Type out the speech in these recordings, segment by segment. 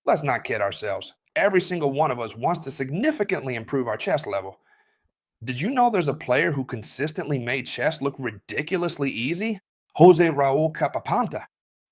Let's not kid ourselves. Every single one of us wants to significantly improve our chess level. Did you know there's a player who consistently made chess look ridiculously easy? Jose Raul Capapanta.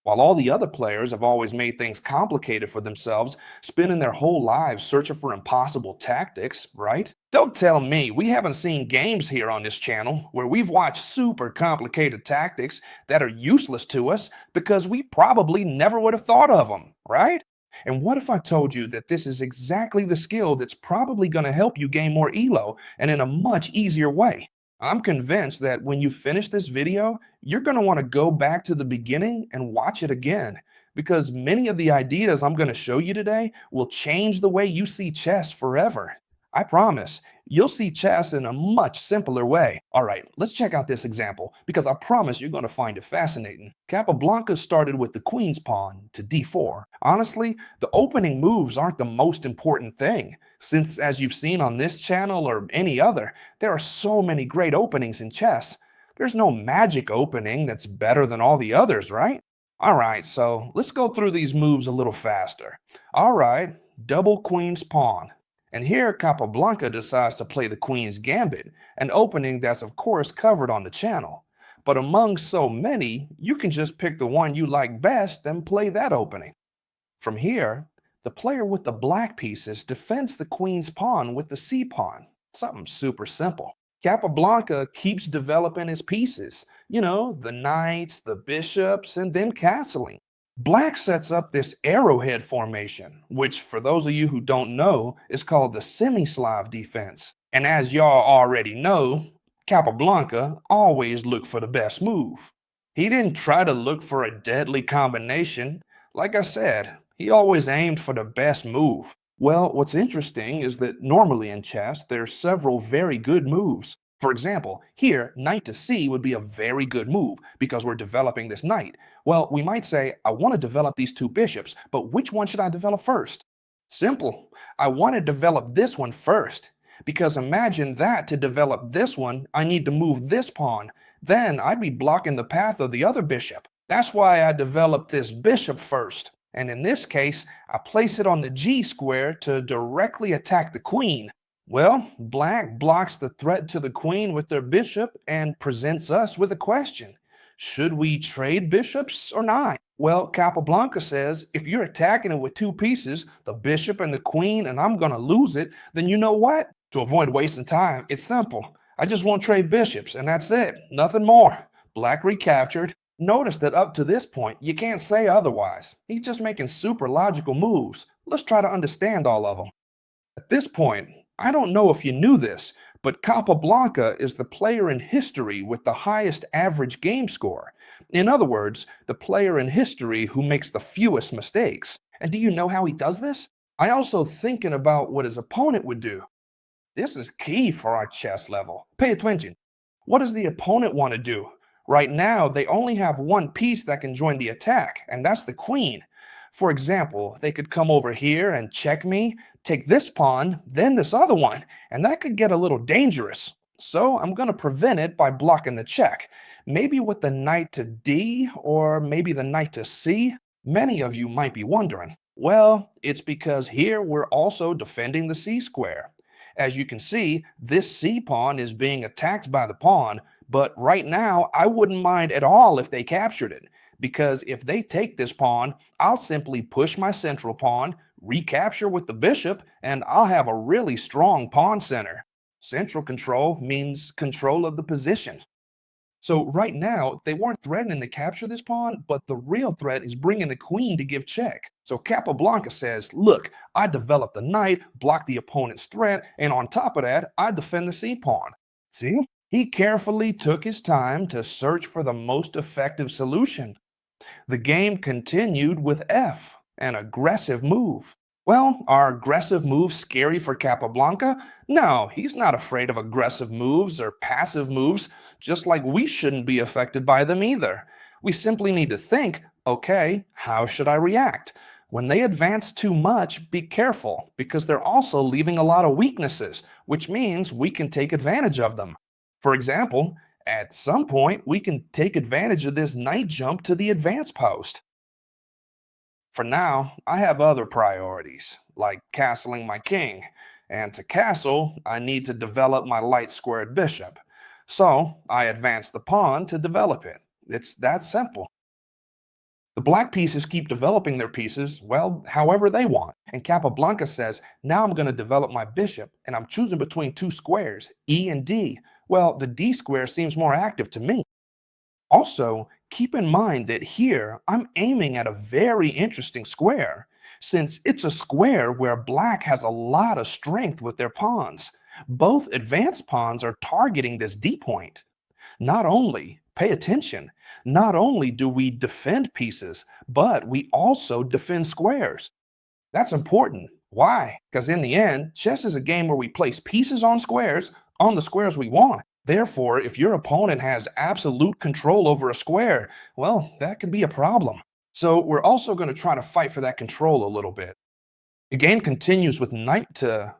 While all the other players have always made things complicated for themselves, spending their whole lives searching for impossible tactics, right? Don't tell me we haven't seen games here on this channel where we've watched super complicated tactics that are useless to us because we probably never would have thought of them, right? And what if I told you that this is exactly the skill that's probably going to help you gain more elo and in a much easier way? I'm convinced that when you finish this video, you're going to want to go back to the beginning and watch it again, because many of the ideas I'm going to show you today will change the way you see chess forever. I promise, you'll see chess in a much simpler way. All right, let's check out this example, because I promise you're going to find it fascinating. Capablanca started with the queen's pawn to d4. Honestly, the opening moves aren't the most important thing, since as you've seen on this channel or any other, there are so many great openings in chess. There's no magic opening that's better than all the others, right? All right, so let's go through these moves a little faster. All right, double queen's pawn. And here Capablanca decides to play the Queen's Gambit, an opening that's of course covered on the channel. But among so many, you can just pick the one you like best and play that opening. From here, the player with the black pieces defends the Queen's pawn with the c-pawn. Something super simple. Capablanca keeps developing his pieces. You know, the knights, the bishops, and then castling. Black sets up this arrowhead formation, which for those of you who don't know, is called the semi-Slav defense. And as y'all already know, Capablanca always looked for the best move. He didn't try to look for a deadly combination. Like I said, he always aimed for the best move. Well, what's interesting is that normally in chess, there's several very good moves. For example, here, knight to c would be a very good move because we're developing this knight. Well, we might say, I want to develop these two bishops, but which one should I develop first? Simple. I want to develop this one first. Because imagine that to develop this one, I need to move this pawn. Then I'd be blocking the path of the other bishop. That's why I developed this bishop first. And in this case, I place it on the g square to directly attack the queen. Well, black blocks the threat to the queen with their bishop and presents us with a question. Should we trade bishops or not? Well, Capablanca says, if you're attacking it with two pieces, the bishop and the queen, and I'm going to lose it, then you know what? To avoid wasting time, it's simple. I just won't trade bishops, and that's it. Nothing more. Black recaptured. Notice that up to this point, you can't say otherwise. He's just making super logical moves. Let's try to understand all of them. At this point, I don't know if you knew this, but Capablanca is the player in history with the highest average game score. In other words, the player in history who makes the fewest mistakes. And do you know how he does this? I also thinking about what his opponent would do. This is key for our chess level. Pay attention. What does the opponent want to do? Right now, they only have one piece that can join the attack, and that's the queen. For example, they could come over here and check me, take this pawn, then this other one, and that could get a little dangerous. So I'm going to prevent it by blocking the check. Maybe with the knight to d, or maybe the knight to c. Many of you might be wondering. Well, it's because here we're also defending the c square. As you can see, this c pawn is being attacked by the pawn, but right now I wouldn't mind at all if they captured it. Because if they take this pawn, I'll simply push my central pawn, recapture with the bishop, and I'll have a really strong pawn center. Central control means control of the position. So right now, they weren't threatening to capture this pawn, but the real threat is bringing the queen to give check. So Capablanca says, look, I developed the knight, block the opponent's threat, and on top of that, I defend the c-pawn. See? He carefully took his time to search for the most effective solution. The game continued with f, an aggressive move. Well, are aggressive moves scary for Capablanca? No, he's not afraid of aggressive moves or passive moves, just like we shouldn't be affected by them either. We simply need to think, okay, how should I react? When they advance too much, be careful, because they're also leaving a lot of weaknesses, which means we can take advantage of them. For example, at some point, we can take advantage of this knight jump to the advance post. For now, I have other priorities, like castling my king, and to castle, I need to develop my light squared bishop. So I advance the pawn to develop it. It's that simple. The black pieces keep developing their pieces, well, however they want. And Capablanca says, now I'm going to develop my bishop, and I'm choosing between two squares, E and D. Well, the D square seems more active to me. Also, keep in mind that here I'm aiming at a very interesting square, since it's a square where black has a lot of strength with their pawns. Both advanced pawns are targeting this D point. Not only, pay attention, not only do we defend pieces, but we also defend squares. That's important. Why? Because in the end, chess is a game where we place pieces on the squares we want. Therefore, if your opponent has absolute control over a square, well, that could be a problem. So we're also going to try to fight for that control a little bit. The game continues with knight to...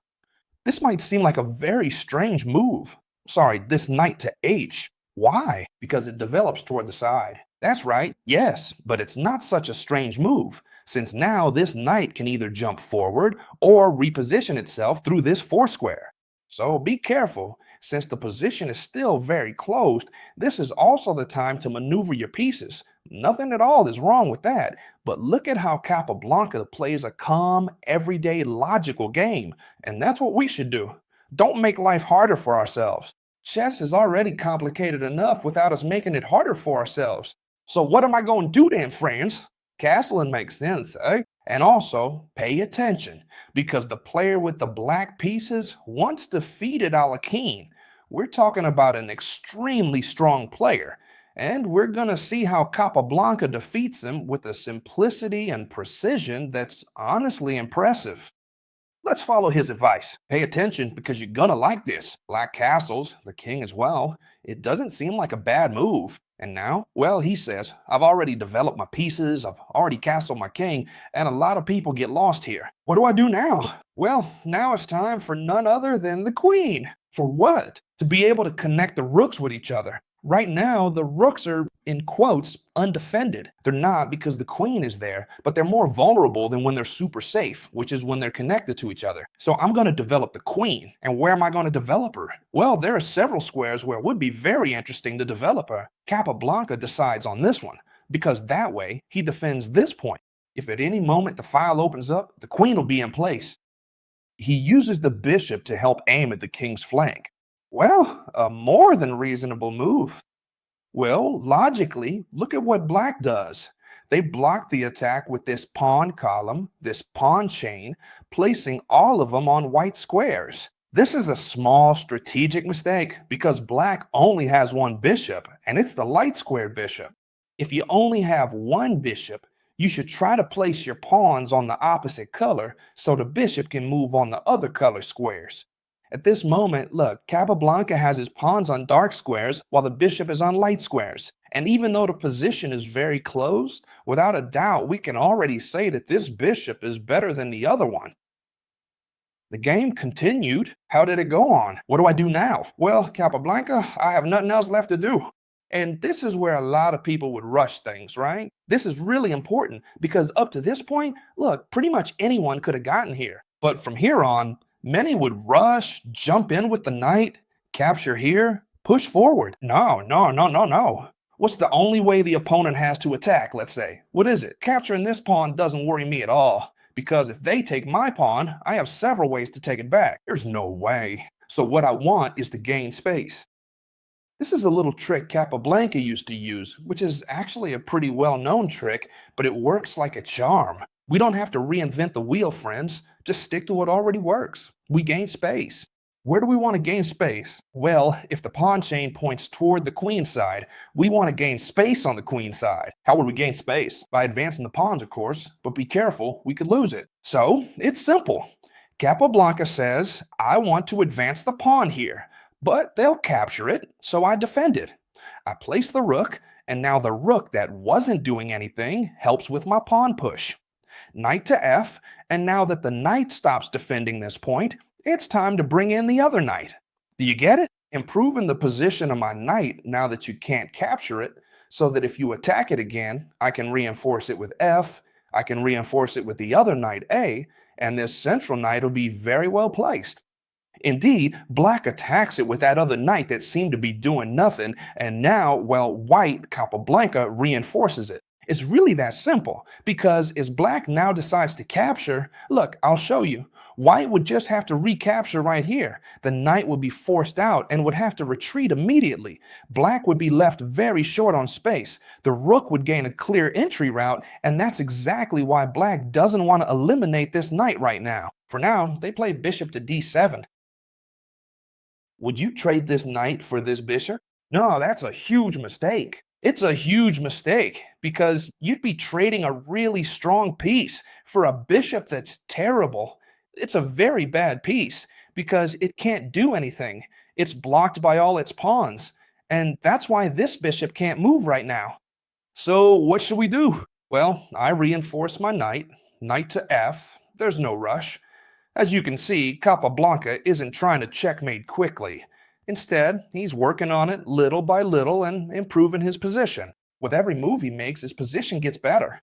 This might seem like a very strange move. Sorry, this knight to h. Why? Because it develops toward the side. That's right, yes, but it's not such a strange move, since now this knight can either jump forward or reposition itself through this foursquare. So be careful, since the position is still very closed, this is also the time to maneuver your pieces. Nothing at all is wrong with that, but look at how Capablanca plays a calm, everyday, logical game, and that's what we should do. Don't make life harder for ourselves. Chess is already complicated enough without us making it harder for ourselves. So what am I going to do then, friends? Castling makes sense, eh? And also, pay attention, because the player with the black pieces once defeated Alakin. We're talking about an extremely strong player, and we're going to see how Capablanca defeats him with a simplicity and precision that's honestly impressive. Let's follow his advice. Pay attention because you're gonna like this. Black castles, the king as well. It doesn't seem like a bad move. And now, well, he says, I've already developed my pieces, I've already castled my king, and a lot of people get lost here. What do I do now? Well, now it's time for none other than the queen. For what? To be able to connect the rooks with each other. Right now, the rooks are, in quotes, undefended. They're not because the queen is there, but they're more vulnerable than when they're super safe, which is when they're connected to each other. So I'm going to develop the queen. And where am I going to develop her? Well, there are several squares where it would be very interesting to develop her. Capablanca decides on this one, because that way he defends this point. If at any moment the file opens up, the queen will be in place. He uses the bishop to help aim at the king's flank. Well, a more than reasonable move. Well, logically, look at what black does. They block the attack with this pawn column, this pawn chain, placing all of them on white squares. This is a small strategic mistake because black only has one bishop, and it's the light squared bishop. If you only have one bishop, you should try to place your pawns on the opposite color so the bishop can move on the other color squares. At this moment, look, Capablanca has his pawns on dark squares while the bishop is on light squares. And even though the position is very close, without a doubt, we can already say that this bishop is better than the other one. The game continued. How did it go on? What do I do now? Well, Capablanca, I have nothing else left to do. And this is where a lot of people would rush things, right? This is really important because up to this point, look, pretty much anyone could have gotten here. But from here on, many would rush, jump in with the knight, capture here, push forward. No. What's the only way the opponent has to attack, let's say? What is it? Capturing this pawn doesn't worry me at all, because if they take my pawn, I have several ways to take it back. There's no way. So what I want is to gain space. This is a little trick Capablanca used to use, which is actually a pretty well-known trick, but it works like a charm. We don't have to reinvent the wheel, friends. Just stick to what already works. We gain space. Where do we want to gain space? Well, if the pawn chain points toward the queen side, we want to gain space on the queen side. How would we gain space? By advancing the pawns, of course, but be careful, we could lose it. So, it's simple. Capablanca says, I want to advance the pawn here, but they'll capture it, so I defend it. I place the rook, and now the rook that wasn't doing anything helps with my pawn push. Knight to f, and now that the knight stops defending this point, it's time to bring in the other knight. Do you get it? Improving the position of my knight now that you can't capture it, so that if you attack it again, I can reinforce it with f, I can reinforce it with the other knight A, and this central knight will be very well placed. Indeed, black attacks it with that other knight that seemed to be doing nothing, and now, well, white, Capablanca, reinforces it. It's really that simple, because as black now decides to capture, look, I'll show you. White would just have to recapture right here. The knight would be forced out and would have to retreat immediately. Black would be left very short on space. The rook would gain a clear entry route, and that's exactly why black doesn't want to eliminate this knight right now. For now, they play bishop to d7. Would you trade this knight for this bishop? No, that's a huge mistake. It's a huge mistake because you'd be trading a really strong piece for a bishop that's terrible. It's a very bad piece because it can't do anything. It's blocked by all its pawns. And that's why this bishop can't move right now. So what should we do? Well, I reinforce my knight, knight to f. There's no rush. As you can see, Capablanca isn't trying to checkmate quickly. Instead, he's working on it little by little and improving his position. With every move he makes, his position gets better.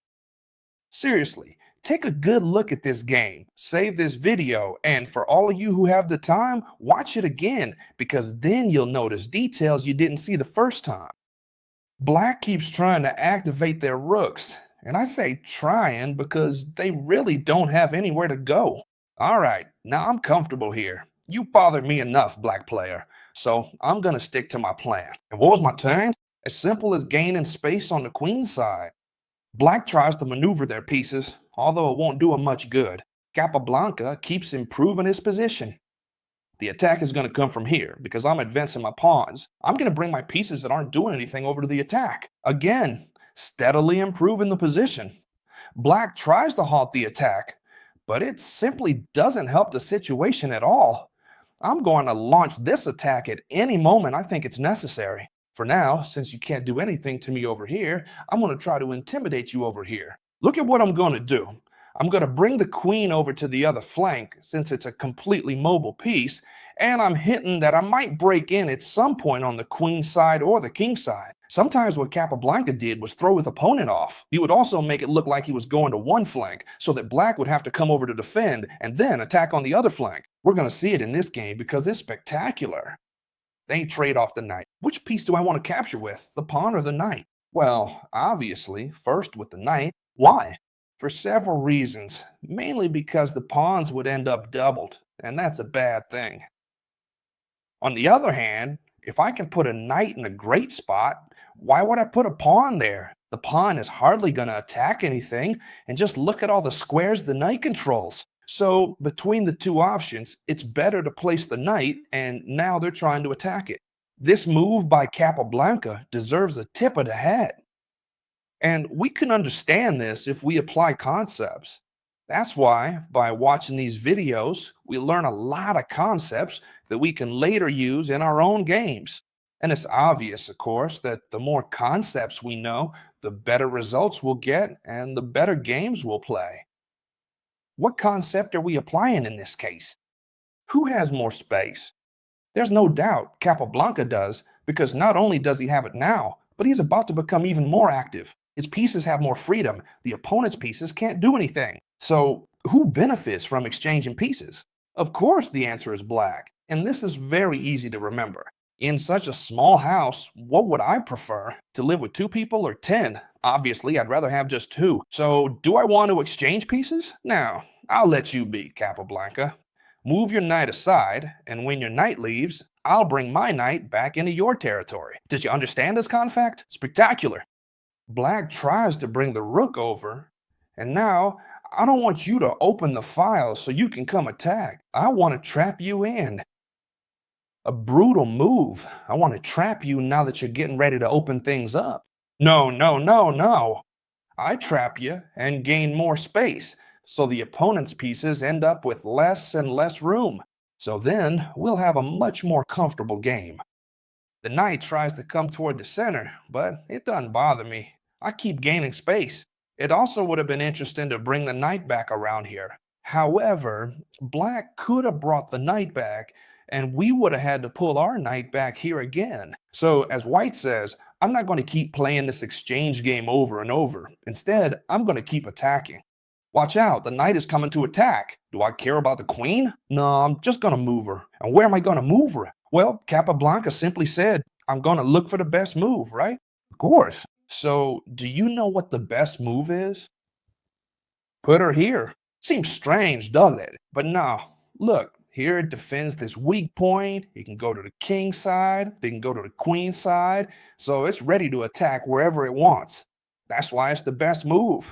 Seriously, take a good look at this game, save this video, and for all of you who have the time, watch it again, because then you'll notice details you didn't see the first time. Black keeps trying to activate their rooks, and I say trying because they really don't have anywhere to go. Alright, now I'm comfortable here. You bothered me enough, black player, so I'm gonna stick to my plan. And what was my turn? As simple as gaining space on the queen side. Black tries to maneuver their pieces, although it won't do him much good. Capablanca keeps improving his position. The attack is gonna come from here, because I'm advancing my pawns. I'm gonna bring my pieces that aren't doing anything over to the attack. Again, steadily improving the position. Black tries to halt the attack, but it simply doesn't help the situation at all. I'm going to launch this attack at any moment I think it's necessary. For now, since you can't do anything to me over here, I'm going to try to intimidate you over here. Look at what I'm going to do. I'm going to bring the queen over to the other flank, since it's a completely mobile piece, and I'm hinting that I might break in at some point on the queen side or the king side. Sometimes what Capablanca did was throw his opponent off. He would also make it look like he was going to one flank, so that black would have to come over to defend and then attack on the other flank. We're going to see it in this game because it's spectacular. They trade off the knight. Which piece do I want to capture with, the pawn or the knight? Well, obviously, first with the knight. Why? For several reasons, mainly because the pawns would end up doubled, and that's a bad thing. On the other hand, if I can put a knight in a great spot, why would I put a pawn there? The pawn is hardly going to attack anything, and just look at all the squares the knight controls. So, between the two options, it's better to place the knight, and now they're trying to attack it. This move by Capablanca deserves a tip of the hat. And we can understand this if we apply concepts. That's why, by watching these videos, we learn a lot of concepts that we can later use in our own games. And it's obvious, of course, that the more concepts we know, the better results we'll get and the better games we'll play. What concept are we applying in this case? Who has more space? There's no doubt Capablanca does, because not only does he have it now, but he's about to become even more active. His pieces have more freedom. The opponent's pieces can't do anything. So, who benefits from exchanging pieces? Of course the answer is black, and this is very easy to remember. In such a small house, what would I prefer? To live with 2 people or 10? Obviously, I'd rather have just 2. So, do I want to exchange pieces? No, I'll let you be, Capablanca. Move your knight aside, and when your knight leaves, I'll bring my knight back into your territory. Did you understand this confact? Spectacular. Black tries to bring the rook over, and now I don't want you to open the files so you can come attack. I want to trap you in. A brutal move. I want to trap you now that you're getting ready to open things up. No, no, no, no. I trap you and gain more space, so the opponent's pieces end up with less and less room. So then we'll have a much more comfortable game. The knight tries to come toward the center, but it doesn't bother me. I keep gaining space. It also would have been interesting to bring the knight back around here. However, black could have brought the knight back, and we would have had to pull our knight back here again. So, as white says, I'm not going to keep playing this exchange game over and over. Instead, I'm going to keep attacking. Watch out, the knight is coming to attack. Do I care about the queen? No, I'm just going to move her. And where am I going to move her? Well, Capablanca simply said, I'm going to look for the best move, right? Of course. So, do you know what the best move is? Put her here. Seems strange, doesn't it? But no, look, here it defends this weak point. It can go to the king side, they can go to the queen side, so it's ready to attack wherever it wants. That's why it's the best move.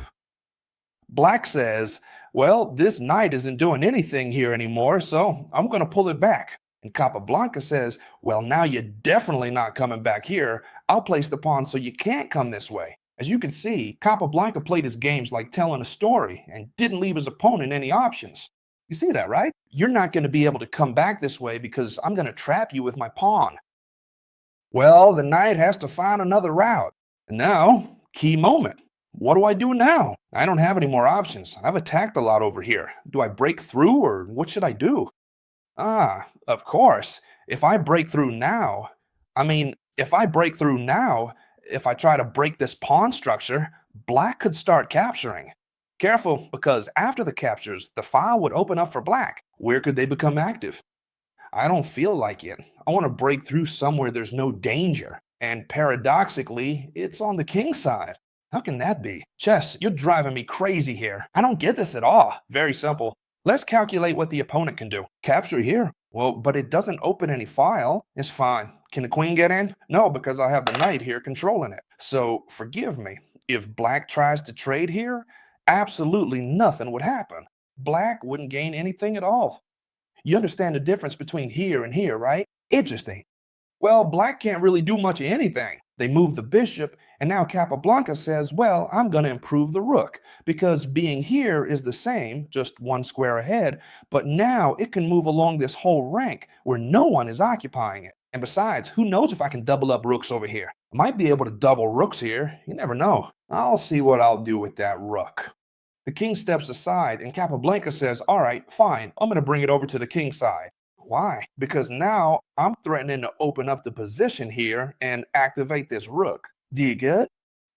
Black says, well, this knight isn't doing anything here anymore, so I'm going to pull it back. And Capablanca says, well, now you're definitely not coming back here. I'll place the pawn so you can't come this way. As you can see, Capablanca played his games like telling a story and didn't leave his opponent any options. You see that, right? You're not going to be able to come back this way because I'm going to trap you with my pawn. Well, the knight has to find another route. And now, key moment. What do I do now? I don't have any more options. I've attacked a lot over here. Do I break through or what should I do? Ah, of course. If I break through now, if I break through now, if I try to break this pawn structure, black could start capturing. Careful, because after the captures, the file would open up for black. Where could they become active? I don't feel like it. I want to break through somewhere there's no danger. And paradoxically, it's on the king side. How can that be? Chess, you're driving me crazy here. I don't get this at all. Very simple. Let's calculate what the opponent can do. Capture here. Well, but it doesn't open any file. It's fine. Can the queen get in? No, because I have the knight here controlling it. So, forgive me. If black tries to trade here, absolutely nothing would happen. Black wouldn't gain anything at all. You understand the difference between here and here, right? Interesting. Well, black can't really do much of anything. They move the bishop, and now Capablanca says, well, I'm going to improve the rook, because being here is the same, just one square ahead, but now it can move along this whole rank where no one is occupying it. And besides, who knows if I can double up rooks over here? I might be able to double rooks here. You never know. I'll see what I'll do with that rook. The king steps aside, and Capablanca says, all right, fine, I'm going to bring it over to the king side. Why? Because now I'm threatening to open up the position here and activate this rook. Do you get it?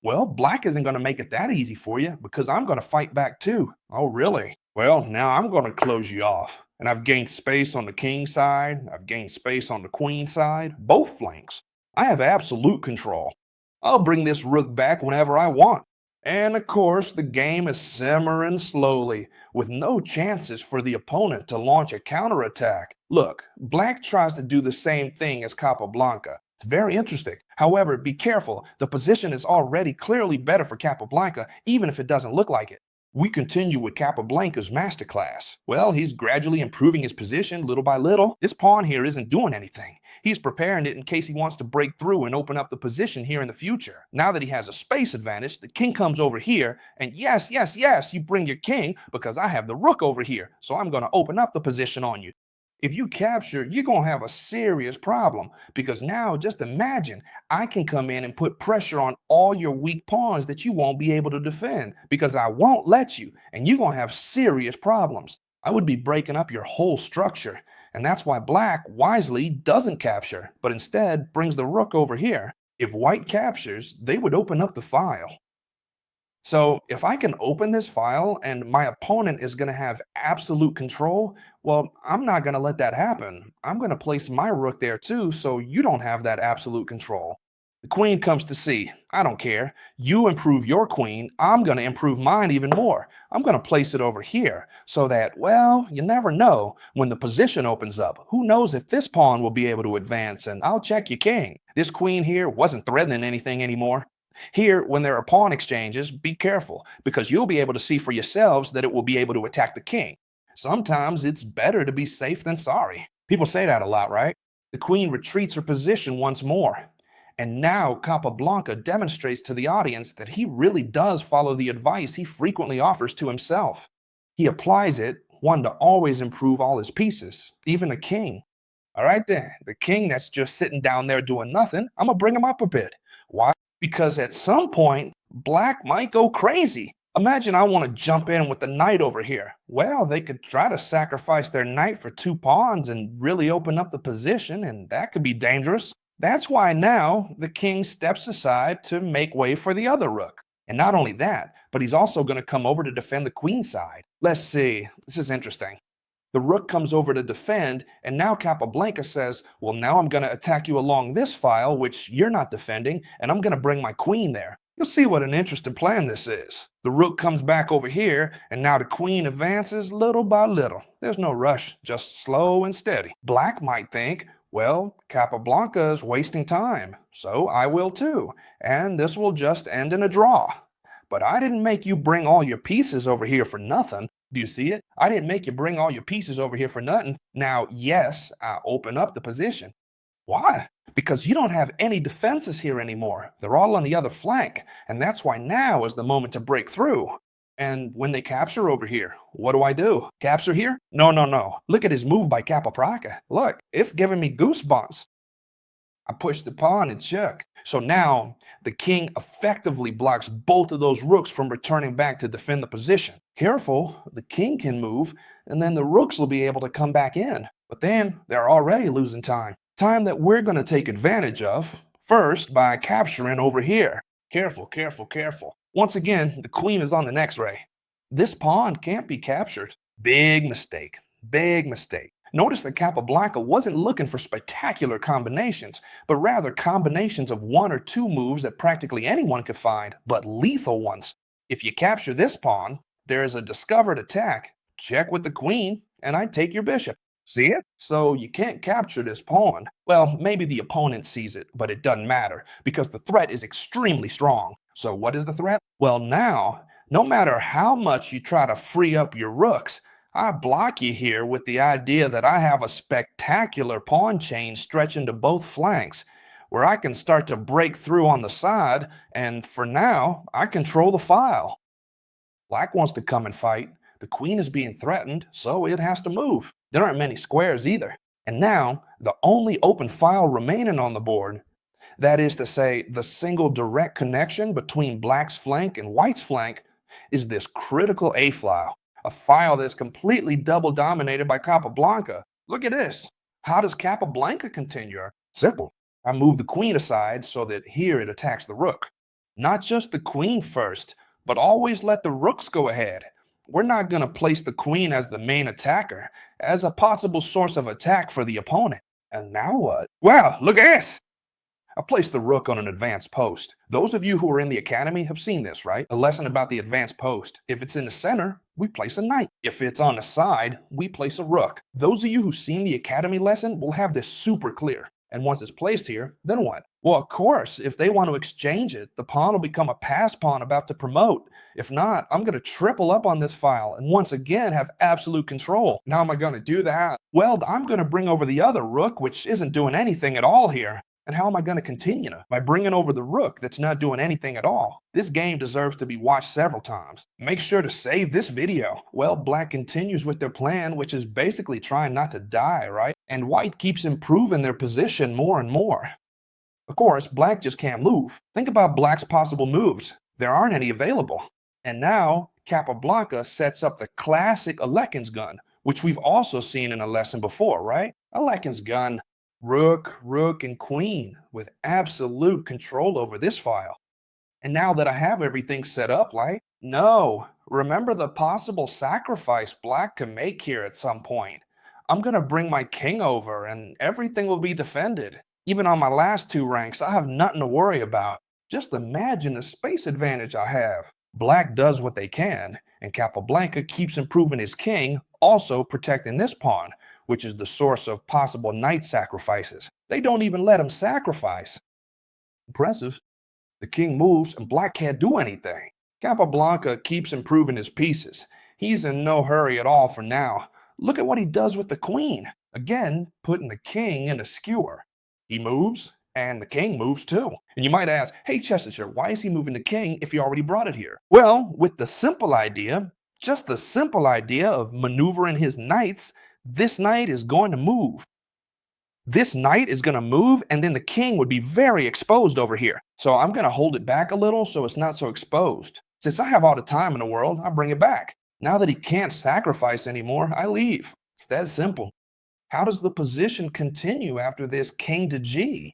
Well, black isn't going to make it that easy for you because I'm going to fight back too. Oh, really? Well, now I'm going to close you off. And I've gained space on the king side. I've gained space on the queen side. Both flanks. I have absolute control. I'll bring this rook back whenever I want. And of course, the game is simmering slowly, with no chances for the opponent to launch a counterattack. Look, black tries to do the same thing as Capablanca. It's very interesting. However, be careful. The position is already clearly better for Capablanca, even if it doesn't look like it. We continue with Capablanca's masterclass. Well, he's gradually improving his position little by little. This pawn here isn't doing anything. He's preparing it in case he wants to break through and open up the position here in the future. Now that he has a space advantage, the king comes over here, and yes, you bring your king because I have the rook over here, so I'm going to open up the position on you. If you capture, you're going to have a serious problem because now just imagine I can come in and put pressure on all your weak pawns that you won't be able to defend because I won't let you, and you're going to have serious problems. I would be breaking up your whole structure, and that's why black wisely doesn't capture, but instead brings the rook over here. If white captures, they would open up the file. So if I can open this file and my opponent is going to have absolute control, well, I'm not going to let that happen. I'm going to place my rook there too, so you don't have that absolute control. The queen comes to c. I don't care. You improve your queen, I'm going to improve mine even more. I'm going to place it over here so that, well, you never know. When the position opens up, who knows if this pawn will be able to advance, and I'll check your king. This queen here wasn't threatening anything anymore. Here, when there are pawn exchanges, be careful, because you'll be able to see for yourselves that it will be able to attack the king. Sometimes it's better to be safe than sorry. People say that a lot, right? The queen retreats her position once more. And now Capablanca demonstrates to the audience that he really does follow the advice he frequently offers to himself. He applies it, one, to always improve all his pieces, even the king. All right then, the king that's just sitting down there doing nothing, I'm going to bring him up a bit. Why? Because at some point, black might go crazy. Imagine I want to jump in with the knight over here. Well, they could try to sacrifice their knight for 2 pawns and really open up the position, and that could be dangerous. That's why now the king steps aside to make way for the other rook. And not only that, but he's also going to come over to defend the queen side. Let's see, this is interesting. The rook comes over to defend, and now Capablanca says, well, now I'm going to attack you along this file, which you're not defending, and I'm going to bring my queen there. You'll see what an interesting plan this is. The rook comes back over here, and now the queen advances little by little. There's no rush, just slow and steady. Black might think, well, Capablanca is wasting time, so I will too, and this will just end in a draw. But I didn't make you bring all your pieces over here for nothing. Do you see it? I didn't make you bring all your pieces over here for nothing. Now, yes, I open up the position. Why? Because you don't have any defenses here anymore. They're all on the other flank, and that's why now is the moment to break through. And when they capture over here, what do? Capture here? No, no, no. Look at his move by Capablanca. Look, it's giving me goosebumps. I push the pawn and check. So now the king effectively blocks both of those rooks from returning back to defend the position. Careful, the king can move, and then the rooks will be able to come back in. But then they're already losing time. Time that we're going to take advantage of, first by capturing over here. Careful, careful, careful. Once again, the queen is on the next ray. This pawn can't be captured. Big mistake, big mistake. Notice that Capablanca wasn't looking for spectacular combinations, but rather combinations of one or two moves that practically anyone could find, but lethal ones. If you capture this pawn, there is a discovered attack. Check with the queen, and I take your bishop. See it? So you can't capture this pawn. Well, maybe the opponent sees it, but it doesn't matter, because the threat is extremely strong. So what is the threat? Well, now, no matter how much you try to free up your rooks, I block you here with the idea that I have a spectacular pawn chain stretching to both flanks, where I can start to break through on the side, and for now, I control the file. Black wants to come and fight. The queen is being threatened, so it has to move. There aren't many squares either. And now, the only open file remaining on the board, that is to say, the single direct connection between black's flank and white's flank, is this critical A file. A file that's completely double dominated by Capablanca. Look at this. How does Capablanca continue? Simple. I move the queen aside so that here it attacks the rook. Not just the queen first, but always let the rooks go ahead. We're not going to place the queen as the main attacker, as a possible source of attack for the opponent. And now what? Wow, look at this! I placed the rook on an advanced post. Those of you who are in the academy have seen this, right? A lesson about the advanced post. If it's in the center, we place a knight. If it's on the side, we place a rook. Those of you who've seen the academy lesson will have this super clear. And once it's placed here, then what? Well, of course, if they want to exchange it, the pawn will become a pass pawn about to promote. If not, I'm going to triple up on this file and once again have absolute control. Now am I going to do that? Well, I'm going to bring over the other rook, which isn't doing anything at all here. And how am I going to continue? By bringing over the rook that's not doing anything at all. This game deserves to be watched several times. Make sure to save this video. Well, black continues with their plan, which is basically trying not to die, right? And white keeps improving their position more and more. Of course, black just can't move. Think about black's possible moves. There aren't any available. And now, Capablanca sets up the classic Alekin's gun, which we've also seen in a lesson before, right? Alekin's gun. Rook, rook, and queen with absolute control over this file. And now that I have everything set up, right? No, remember the possible sacrifice black can make here at some point. I'm going to bring my king over and everything will be defended. Even on my last two ranks, I have nothing to worry about. Just imagine the space advantage I have. Black does what they can, and Capablanca keeps improving his king, also protecting this pawn, which is the source of possible knight sacrifices. They don't even let him sacrifice. Impressive. The king moves and black can't do anything. Capablanca keeps improving his pieces. He's in no hurry at all for now. Look at what he does with the queen. Again, putting the king in a skewer. He moves, and the king moves too. And you might ask, hey Chessteacher, why is he moving the king if he already brought it here? Well, with the simple idea, just the simple idea of maneuvering his knights, this knight is going to move. This knight is going to move, and then the king would be very exposed over here. So I'm going to hold it back a little so it's not so exposed. Since I have all the time in the world, I bring it back. Now that he can't sacrifice anymore, I leave. It's that simple. How does the position continue after this king to g?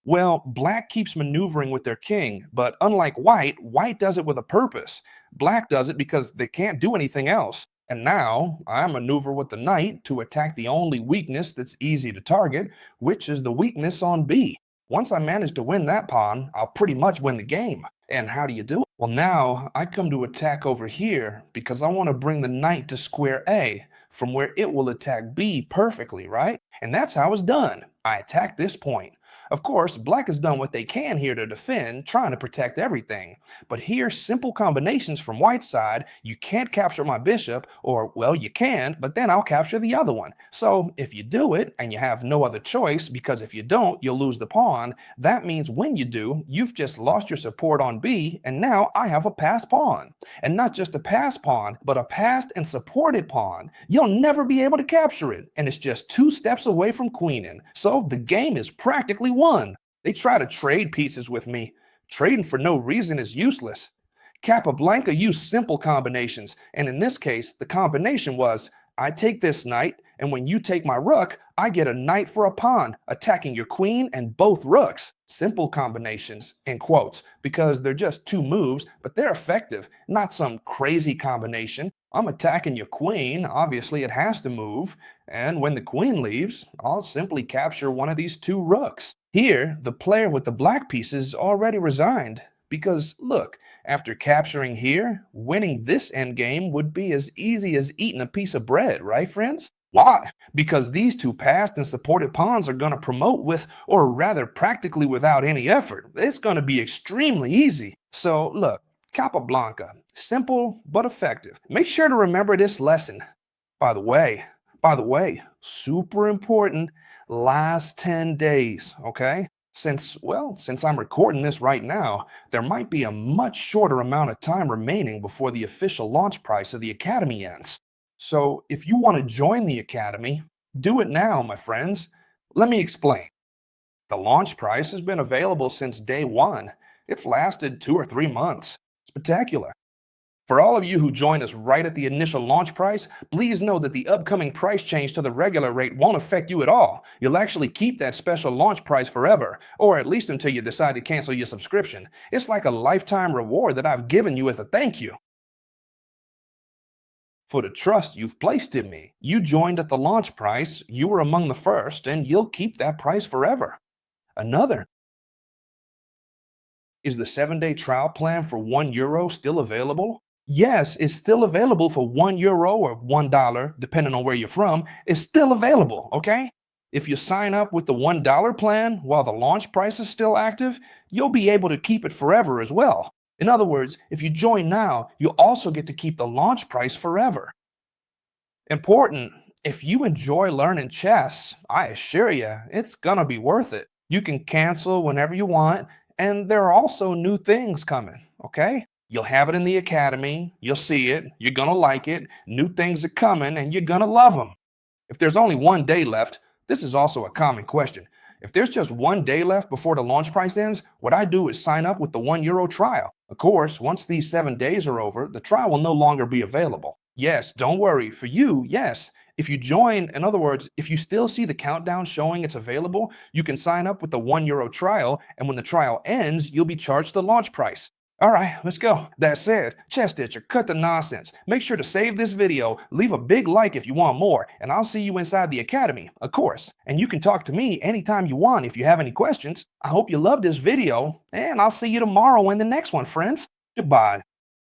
Well, black keeps maneuvering with their king, but unlike white, white does it with a purpose. Black does it because they can't do anything else. And now I maneuver with the knight to attack the only weakness that's easy to target, which is the weakness on B. Once I manage to win that pawn, I'll pretty much win the game. And how do you do it? Well, now I come to attack over here because I want to bring the knight to square A, from where it will attack B perfectly, right? And that's how it's done. I attack this point. Of course, black has done what they can here to defend, trying to protect everything. But here's simple combinations from white's side. You can't capture my bishop, or, well, you can, but then I'll capture the other one. So if you do it, and you have no other choice, because if you don't, you'll lose the pawn, that means when you do, you've just lost your support on B, and now I have a passed pawn. And not just a passed pawn, but a passed and supported pawn. You'll never be able to capture it, and it's just 2 steps away from queening. So the game is practically won. They try to trade pieces with me. Trading for no reason is useless. Capablanca used simple combinations, and in this case, the combination was, I take this knight, and when you take my rook, I get a knight for a pawn, attacking your queen and both rooks. Simple combinations, in quotes, because they're just 2 moves, but they're effective, not some crazy combination. I'm attacking your queen, obviously it has to move, and when the queen leaves, I'll simply capture one of these 2 rooks. Here, the player with the black pieces already resigned, because look, after capturing here, winning this endgame would be as easy as eating a piece of bread, right friends? Why? Because these 2 passed and supported pawns are going to promote with, or rather practically without any effort. It's going to be extremely easy. So look, Capablanca, simple but effective. Make sure to remember this lesson. By the way, super important, last 10 days, okay? Since I'm recording this right now, there might be a much shorter amount of time remaining before the official launch price of the Academy ends. So if you want to join the Academy, do it now, my friends. Let me explain. The launch price has been available since day 1. It's lasted 2 or 3 months. Spectacular. For all of you who joined us right at the initial launch price, please know that the upcoming price change to the regular rate won't affect you at all. You'll actually keep that special launch price forever, or at least until you decide to cancel your subscription. It's like a lifetime reward that I've given you as a thank you for the trust you've placed in me. You joined at the launch price, you were among the first, and you'll keep that price forever. Another. Is the 7-day trial plan for €1 still available? Yes, it's still available for €1 or $1, depending on where you're from. It's still available, okay? If you sign up with the $1 plan while the launch price is still active, you'll be able to keep it forever as well. In other words, if you join now, you'll also get to keep the launch price forever. Important, if you enjoy learning chess, I assure you, it's gonna be worth it. You can cancel whenever you want, and there are also new things coming, okay? You'll have it in the Academy, you'll see it, you're gonna like it, new things are coming, and you're gonna love them. If there's only 1 day left, this is also a common question. If there's just 1 day left before the launch price ends, what I do is sign up with the €1 trial. Of course, once these 7 days are over, the trial will no longer be available. Yes, don't worry, for you, yes. If you join, in other words, if you still see the countdown showing it's available, you can sign up with the €1 trial, and when the trial ends, you'll be charged the launch price. Alright, let's go. That said, Chessteacher, cut the nonsense. Make sure to save this video, leave a big like if you want more, and I'll see you inside the Academy, of course. And you can talk to me anytime you want if you have any questions. I hope you loved this video, and I'll see you tomorrow in the next one, friends. Goodbye.